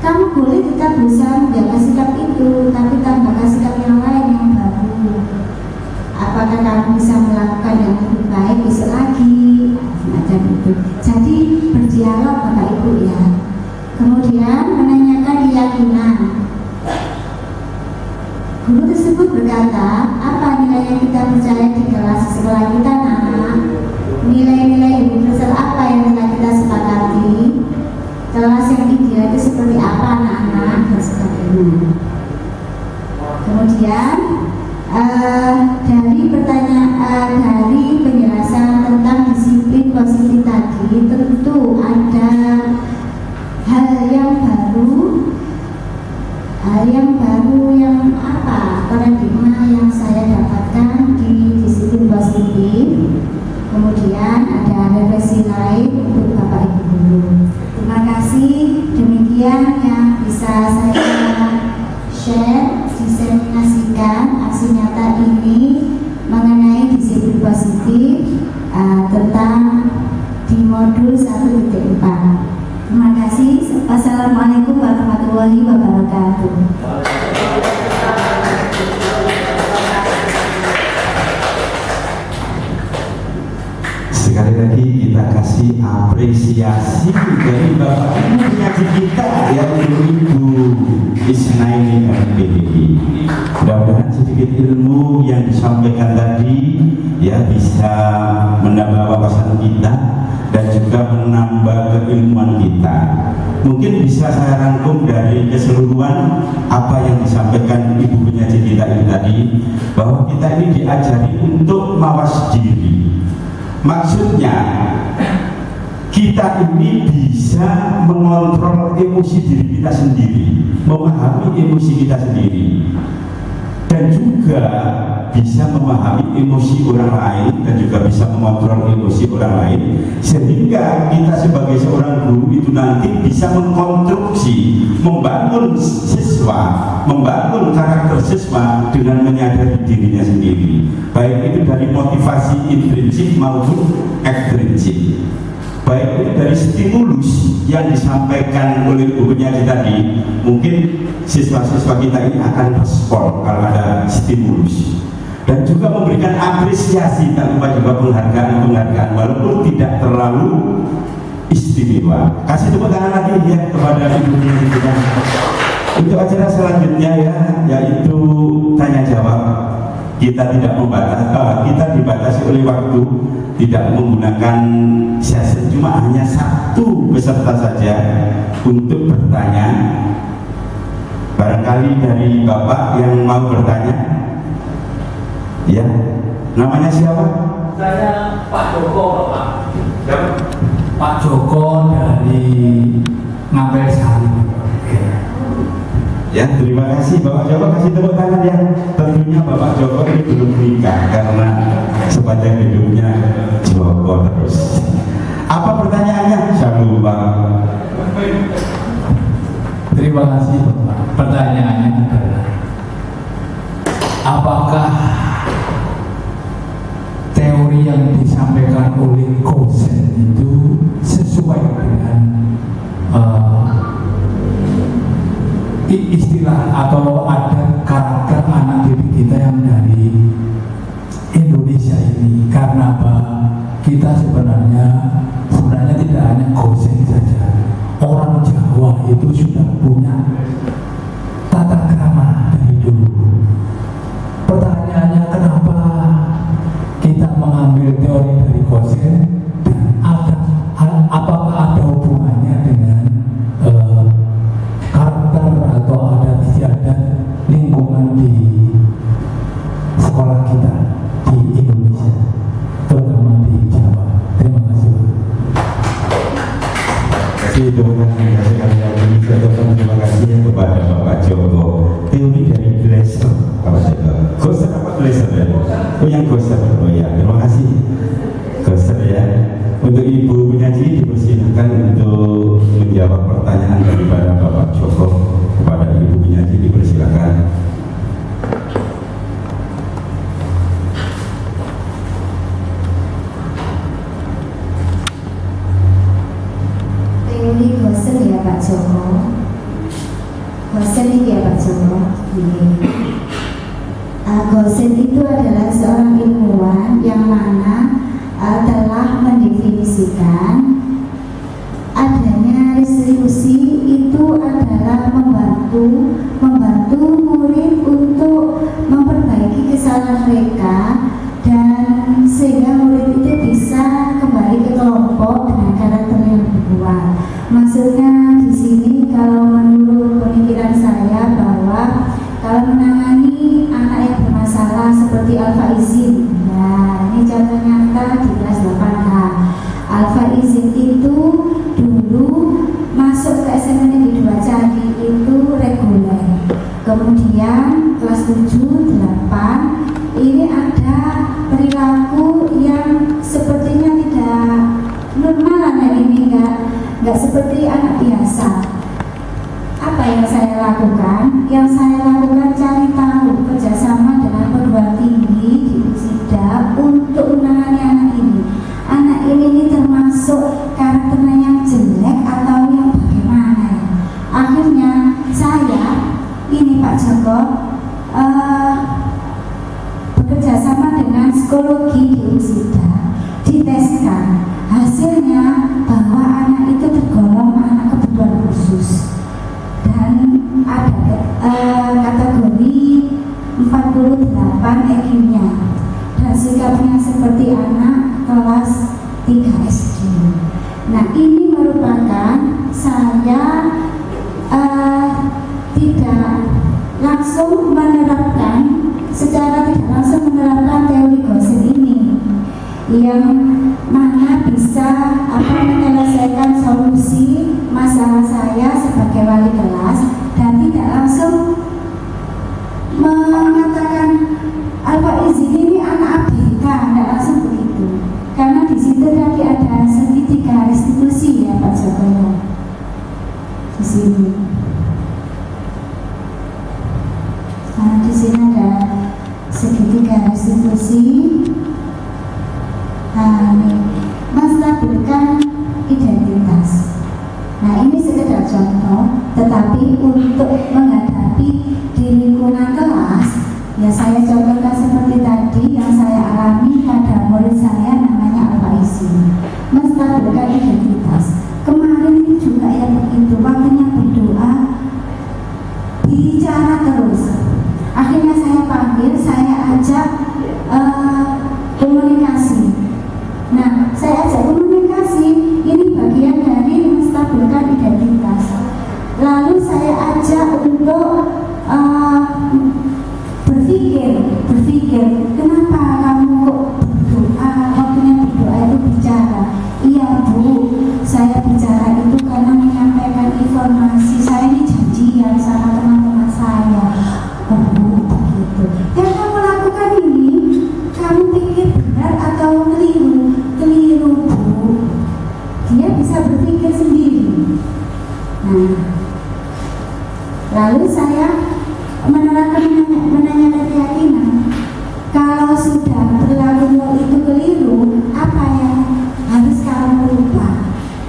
Kamu boleh tetap berusaha menjaga sikap itu, tapi tambahkan sikap yang lain yang baru. Apakah kamu bisa melakukan yang lebih baik besok lagi? Semacam itu. Jadi berdialog Bapak Ibu ya. Kemudian menanyakan keyakinan. Guru tersebut berkata, apa nilai yang kita percaya di kelas sekolah kita, nak? Nilai-nilai universal apa yang telah kita sepakati? Kelas yang ideal itu seperti apa, anak-anak? Dan sebagainya. Kemudian dari penjelasan tentang disiplin positif tadi, tentu ada hal yang baru yang apa paradigma yang saya dapatkan di disiplin positif. Kemudian ada refleksi lain untuk Bapak Ibu guru. Terima kasih, demikian yang bisa saya share, diseminasikan aksi nyata ini mengenai disiplin positif tentang di modul 1.4. Terima kasih. Wassalamualaikum warahmatullahi wabarakatuh. Sekali lagi kita kasih apresiasi dari Bapak Ibu penyaji kita yang Ibu Isnaini MPDI. Mudah-mudahan sedikit ilmu yang disampaikan tadi ya bisa menambah wawasan kita dan juga menambah keilmuan kita. Mungkin bisa saya rangkum dari keseluruhan apa yang disampaikan Ibu penyaji kita ini tadi, bahwa kita ini diajari untuk mawas diri. Maksudnya kita ini bisa mengontrol emosi diri kita sendiri, memahami emosi kita sendiri, dan juga bisa memahami emosi orang lain, dan juga bisa mengontrol emosi orang lain, sehingga kita sebagai seorang guru itu nanti bisa mengkonstruksi, membangun siswa, membangun karakter siswa dengan menyadari dirinya sendiri, baik itu dari motivasi intrinsik maupun ekstrinsik, baik itu dari stimulus yang disampaikan oleh gurunya tadi. Mungkin siswa-siswa kita ini akan respon kalau ada stimulus, dan juga memberikan apresiasi, tak lupa juga penghargaan walaupun tidak terlalu istimewa. Kasih tepuk tangan lagi ya kepada ibunya kita. Untuk acara selanjutnya ya, yaitu tanya jawab. Kita tidak kita dibatasi oleh waktu, tidak menggunakan sesi, cuma hanya satu peserta saja untuk bertanya. Barangkali dari Bapak yang mau bertanya, ya, namanya siapa? Saya Pak Joko, Pak. Pak Joko dari Ngabel Sari. Ya, terima kasih Bapak Joko, kasih tepuk tangan ya. Tentunya Bapak Joko ini belum menikah karena sepanjang hidupnya Joko terus. Apa pertanyaannya? Saya lupa. Terima kasih Bapak. Pertanyaannya adalah, apakah teori yang disampaikan oleh Gosen itu sesuai dengan istilah atau ada karakter anak didik kita yang dari Indonesia ini? Karena apa? Kita sebenarnya tidak hanya Gosen saja. Orang Jawa itu sudah punya tata krama dari dulu. Pertanyaannya, kenapa kita mengambil teori dari Gosen, dan apakah ada hubungannya dengan karakter atau adat istiadat Pak Joko. Gosen ini ya Pak Joko. Gosen itu adalah seorang ilmuwan yang mana telah mendefinisikan adanya restitusi itu adalah membantu murid untuk memperbaiki kesalahan mereka, dan sehingga murid itu bisa kembali ke kelompok dengan karakter yang lebih kuat. Maksudnya di sini kalau menurut pemikiran saya bahwa kalau menangani anak yang bermasalah seperti Alfa Izin, nah ini contoh nyata di kelas 8H. Alfa Izin itu dulu masuk ke SMA Negeri 2 Candi itu reguler. Kemudian kelas 7, 8 ini ada perilaku yang sepertinya tidak normal. Anak ini nggak seperti anak biasa. Apa yang saya lakukan? Yang saya lakukan cari tahu kerjasama dengan perguruan tinggi di USIDA untuk menangani anak ini. Anak ini termasuk karakternya yang jelek atau yang bagaimana? Akhirnya saya ini Pak Joko bekerja sama dengan psikologi di USIDA, diteskan. Hasilnya bahwa anak itu tergolong anak kebutuhan khusus dan ada kategori 48 EQ-nya dan sikapnya seperti anak kelas 3 SD. Nah ini merupakan saya tidak langsung menerapkan, secara tidak langsung menerapkan teori Gosen ini yang mana bisa menyelesaikan solusi masalah saya sebagai wali kelas, dan tidak langsung mengatakan Alfa Izin ini anak ABK, tidak langsung begitu, karena di situ tadi ada segitiga restitusi ya Pak Joko di sini. Nah, di sini ada segitiga restitusi. Nah, ini menstabilkan identitas. Nah, ini sekedar contoh, tetapi untuk menghadapi di lingkungan kelas, ya saya contohkan seperti tadi yang saya alami pada murid saya namanya Alfa Izin. Menstabilkan identitas. Kemarin itu juga yang begitu, waktunya berdoa, bicara terus. Akhirnya saya panggil, saya ajak komunikasi. Nah, saya ajak komunikasi, ini bagian dari menstabilkan identitas. Lalu saya ajak untuk berpikir, kenapa kamu kok berdoa, waktunya berdoa itu bicara. Iya Bu, saya bicara itu karena menyampaikan informasi, saya ini janjian sama teman-teman saya. Oh Bu, begitu. Yang kamu lakukan ini, kamu pikir benar atau keliru? Keliru Bu. Dia bisa berpikir sendiri. Nah, lalu saya menanyakan keyakinan, kalau sudah perilakumu itu keliru, apa yang harus kamu rubah?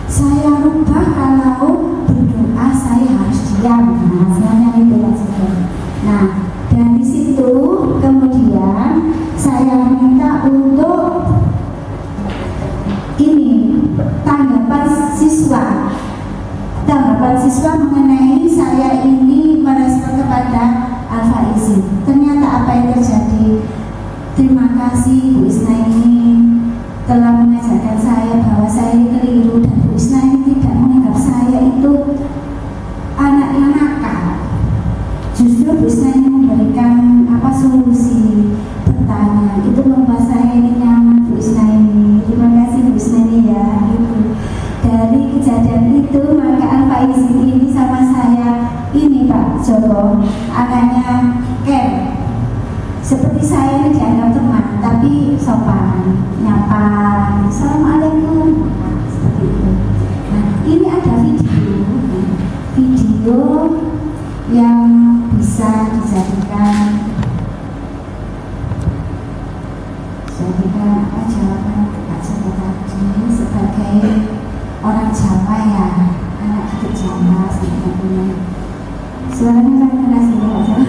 Saya rubah kalau berdoa saya harus diam. Nah, sebenarnya itu maksudnya. Nah, dari situ kemudian saya minta untuk ini tanggapan siswa mengenai saya ini merespon kepada Alfa Izin. Ternyata apa yang terjadi? Terima kasih Bu Isna ini telah mengajarkan saya bahwa saya ini keliru, dan Bu Isna ini tidak menganggap saya itu anak yang nakal. Justru Bu Isna ini memberikan solusi, bertanya, itu membuat saya ini nyaman Bu Isna ini. Terima kasih Bu Isna ini ya. Gitu. Dari kejadian itu maka Alfa Izin ini sama saya ini Pak Joko, anaknya Ken. Seperti saya ini dianggap teman, tapi sopan, nyapa, Assalamualaikum, seperti itu. Nah, ini ada video yang bisa dijadikan apa jawaban Pak Joko tadi sebagai orang Jawa ya, anak didik Jawa. Suaranya sangat keras ini Pak Jamal.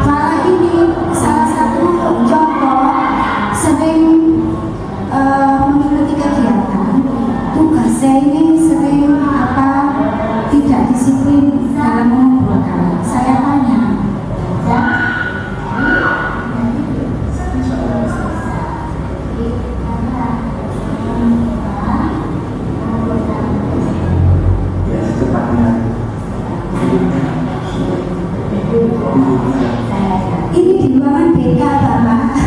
Malah ini salah satu contoh sering mengikuti kegiatan tugas saya ini sering tidak disiplin dalam mengumpulkan. Saya tanya ya, ini di ruangan BK Bapak.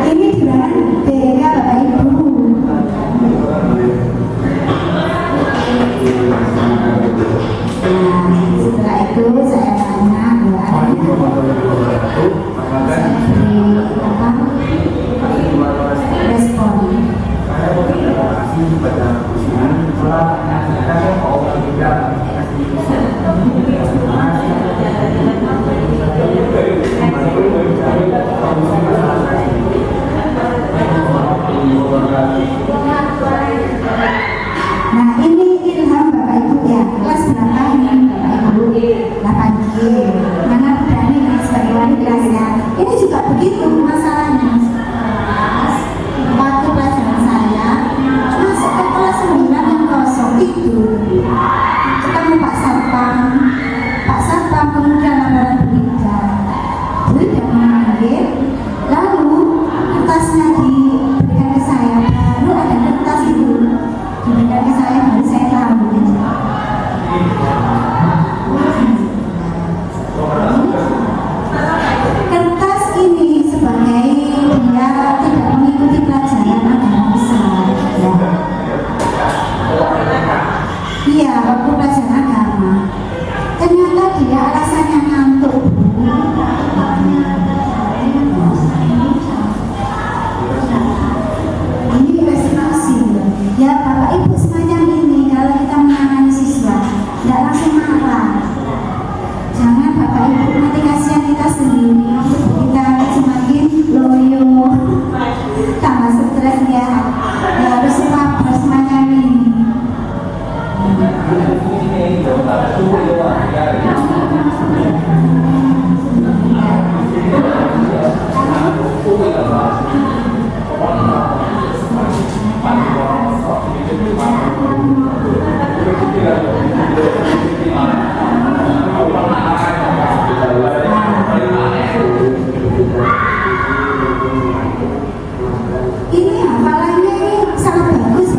Ini di ruangan BK Bapak Ibu. Nah, setelah itu saya tanya respon. Nah, ini ilham Bapak Ibu ya. Kelas berapa ini Bapak Ibu? 8G. Mana berani sebagai wali kelasnya. Ini juga begitu masalahnya. Waktu pelajaran saya masuk ke kelas 9 yang kosong itu ketemu Pak Satpam kemudian laporan berita. Beliau memanggil, lalu kertasnya diberikan ke saya. Baru ada kertas itu diberikan ke saya, baru saya tahu. Kertas ini sebagai dia tidak mengikuti pelajaran agama besar ya. Iya, waktu pelajaran agama ternyata dia alasannya ngantuk. Ini prestasi ya Bapak Ibu semacam ini. Kalau kita menangani siswa tidak langsung marah, jangan Bapak Ibu, nanti kasihan kita sendiri, kita semakin loyo, tambah stres ya. Ya harus sabar semacam ini. Ini hafalannya ini sangat bagus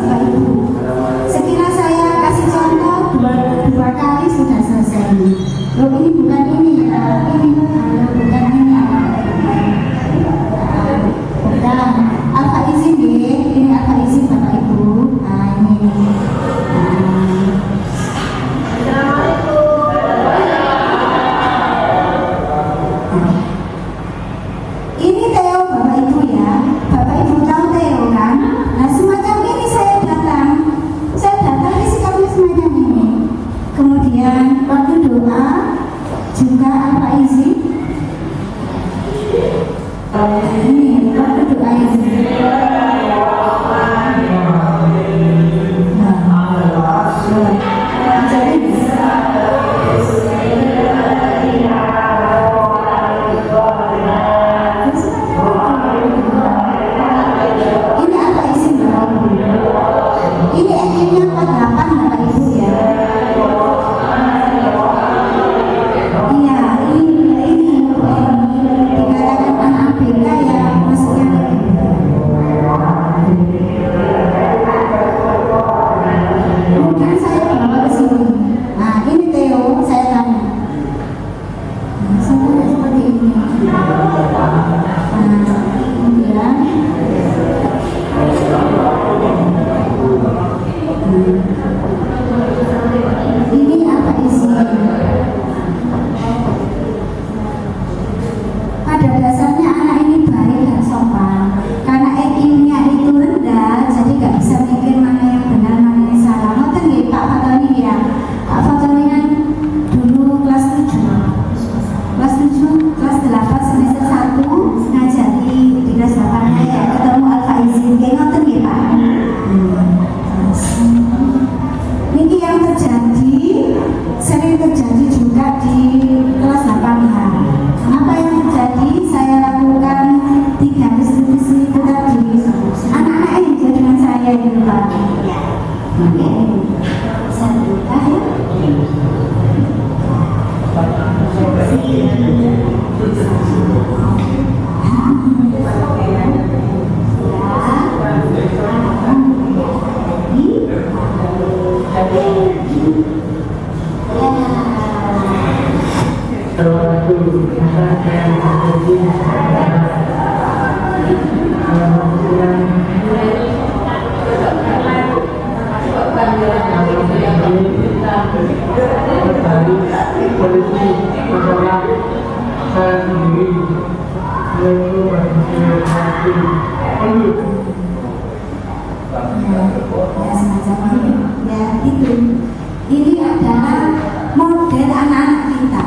Ya semacam itu. Ya itu. Ini adalah model anak-anak kita.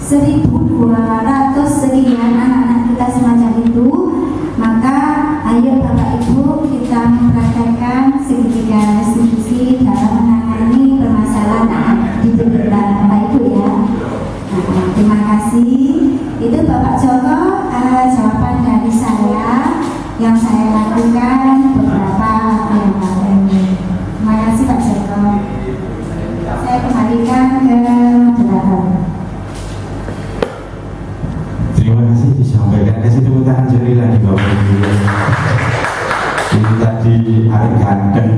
1.200 sekian anak-anak kita semacam itu. Maka ayo Bapak Ibu kita mempraktekkan segitiga restitusi dalam menangani permasalahan di sekitar Bapak Ibu ya. Nah, terima kasih. Itu Bapak Joko jawaban dari saya yang saya lakukan beberapa waktu yang lalu. Terima kasih Pak Joko. Saya kembalikan ke moderator. Terima kasih disampaikan. Kasih tepuk tangan jari lagi Bapak Ibu. Ini tadi hari ganteng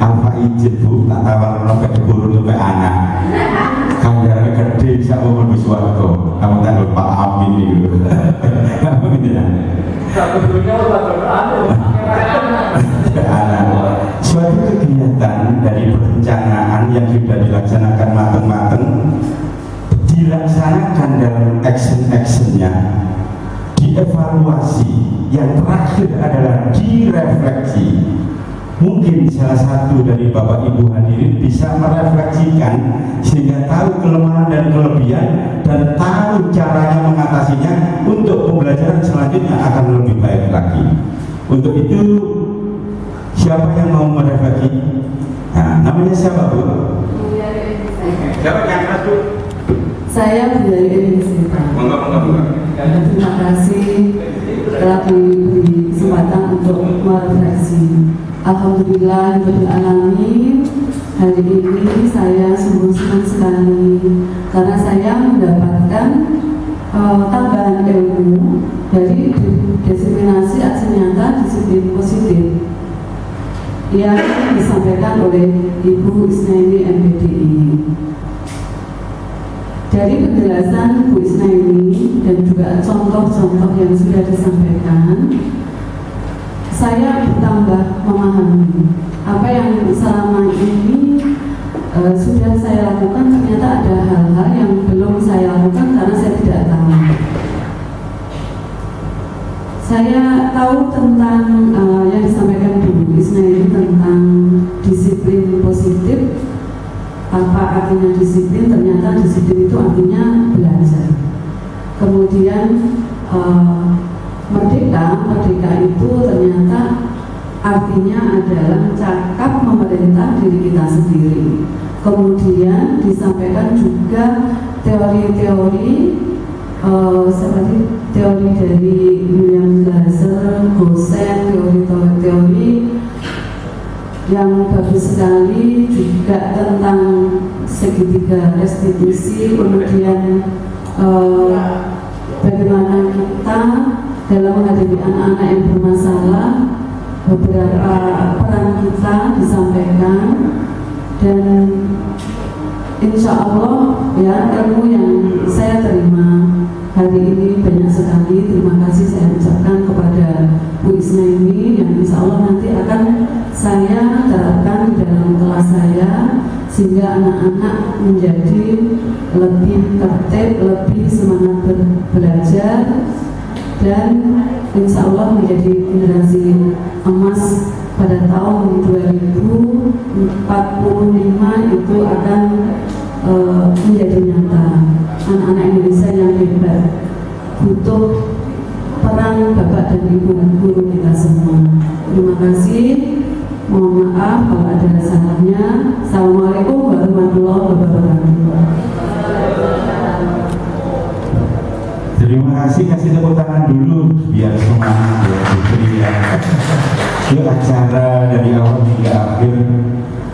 apa izin Bu tak tawar sampai burung sampai anak. Kamera gede bisa umur suatu. Kamu tak lupa Amin itu. Kamu gitu ya. Satu dunia udah berlalu. Anak. Suatu kegiatan dari perencanaan yang sudah dilaksanakan matang-matang dilaksanakan dalam action-actionnya, dievaluasi, yang terakhir adalah direfleksi. Mungkin salah satu dari Bapak Ibu hadirin bisa merefleksikan sehingga tahu kelemahan dan kelebihan dan tahu caranya mengatasinya untuk pembelajaran selanjutnya akan lebih baik lagi. Untuk itu siapa yang mau merefleksi? Nah, namanya siapa Bu? Siapa yang satu? Saya dari Indonesia. Terima kasih telah diberi kesempatan untuk merefleksi. Alhamdulillah alamin. Hari ini saya sungguh senang sekali karena saya mendapatkan tambahan ilmu dari disiplинasi aksi nyata disiplin positif yang disampaikan oleh Ibu Isnaini MPDI. Dari penjelasan Bu Isnaini dan juga contoh-contoh yang sudah disampaikan, saya bertambah memahami apa yang selama ini sudah saya lakukan. Ternyata ada hal-hal yang belum saya lakukan karena saya tidak tahu. Saya tahu tentang yang disampaikan Bu Isnaini tentang disiplin positif. Apa artinya disiplin? Ternyata disiplin itu artinya belajar. Kemudian merdeka itu ternyata artinya adalah cakap memerintah diri kita sendiri. Kemudian disampaikan juga teori-teori seperti teori dari William Glasser, Gosen, teori-teori yang bagus sekali juga tentang segitiga restitusi. Kemudian bagaimana kita dalam menghadapi anak-anak yang bermasalah, beberapa peran kita disampaikan, dan insya Allah ya ilmu yang saya terima hari ini banyak sekali. Terima kasih saya ucapkan kepada Bu Isnaini yang insya Allah nanti akan saya terapkan di dalam kelas saya sehingga anak-anak menjadi lebih tertib, lebih semangat belajar, dan insya Allah menjadi generasi emas pada tahun 2045 itu akan menjadi nyata. Anak-anak Indonesia yang hebat butuh peran Bapak dan Ibu guru kita semua. Terima kasih. Mohon maaf kalau ada salahnya. Assalamualaikum warahmatullahi wabarakatuh. Terima kasih, kasih tepuk tangan dulu biar semangat ya Putri ya. Yuk, acara dari awal hingga akhir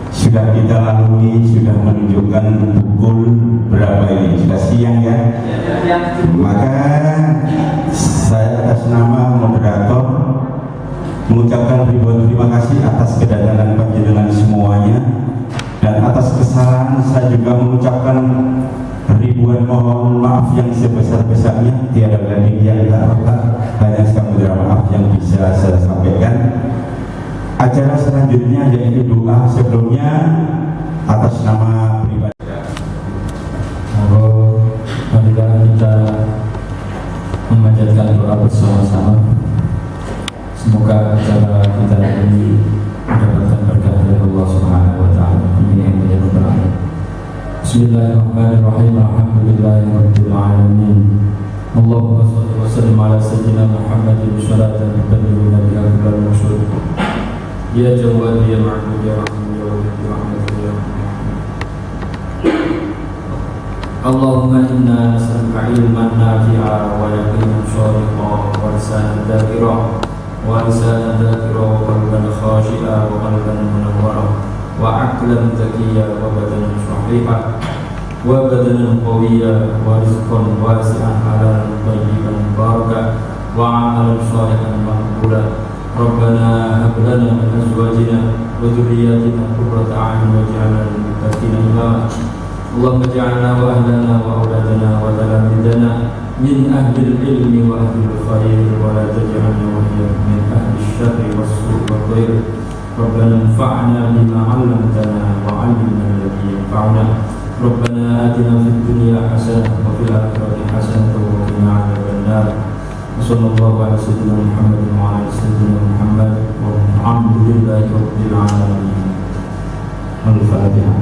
sudah kita lalui, sudah menunjukkan pukul berapa ini, sudah siang ya. Maka saya atas nama moderator mengucapkan ribuan terima kasih atas kedatangan panjenengan semuanya, dan atas kesalahan saya juga mengucapkan ribuan mohon maaf yang sebesar-besarnya. Tiada lagi yang tak letak, hanya samudera maaf yang bisa saya sampaikan. Acara selanjutnya yaitu doa. Sebelumnya atas nama pribadi marilah kita memanjatkan doa bersama-sama. Semoga acara kita ini mendapat Bismillahirrahmanirrahim. Alhamdulillahirabbil alamin. Allahumma shalli wa sallim ala sayyidina Muhammadin salatan tuballighuna biha kullal maqsud. Ya Jawad ya Ma'bud ya Rahman ya Wadud ya Rahmat ya Allahumma inna nas'aluka ilman nafi'a wa yaqinan shadiqan wa lisanan dhakira wa qalban khashi'a wa qalban munawwara wa aqlan zakiyya wa badanan sahihah wa badanan qawiyya wa rizqan wasi'an halalan thayyiban mubarakan wa amalan shalihan maqbulan. Rabbana hab lana min azwajina wa dhurriyyatina qurrata a'yun waj'alna lil muttaqina imama. Allahumma ij'alna wa ahlana wa auladana wa talamidana min ahli al-ilmi wa ahli al-khair wa la taj'alna wa iyyahum min ahli asy-syarri was-su'i wa ghairi. Rabbana anfa'na bima 'allamtana wa 'allimna alladhi yanfa'una. Rabbana atina fid dunya hasanah wa fil akhirati hasanah wa qina 'adzabannar. Wassallallahu ala sayyidina Muhammadin wa ala sayyidina Muhammad walhamdulillahi rabbil alamin. Al-Fatihah.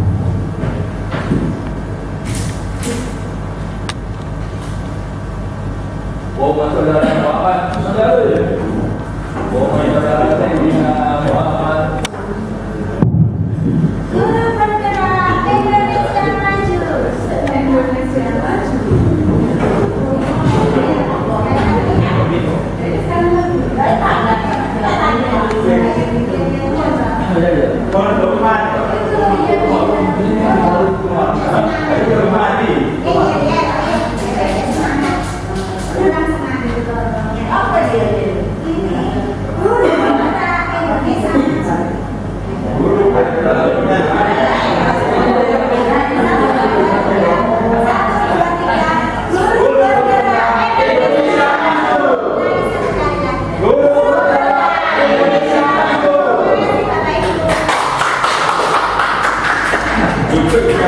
Allahumma shalli ala Muhammad. Allahumma shalli ala sayyidina Muhammad. Guru bergerak, Indonesia maju. Indonesia maju. Itu kita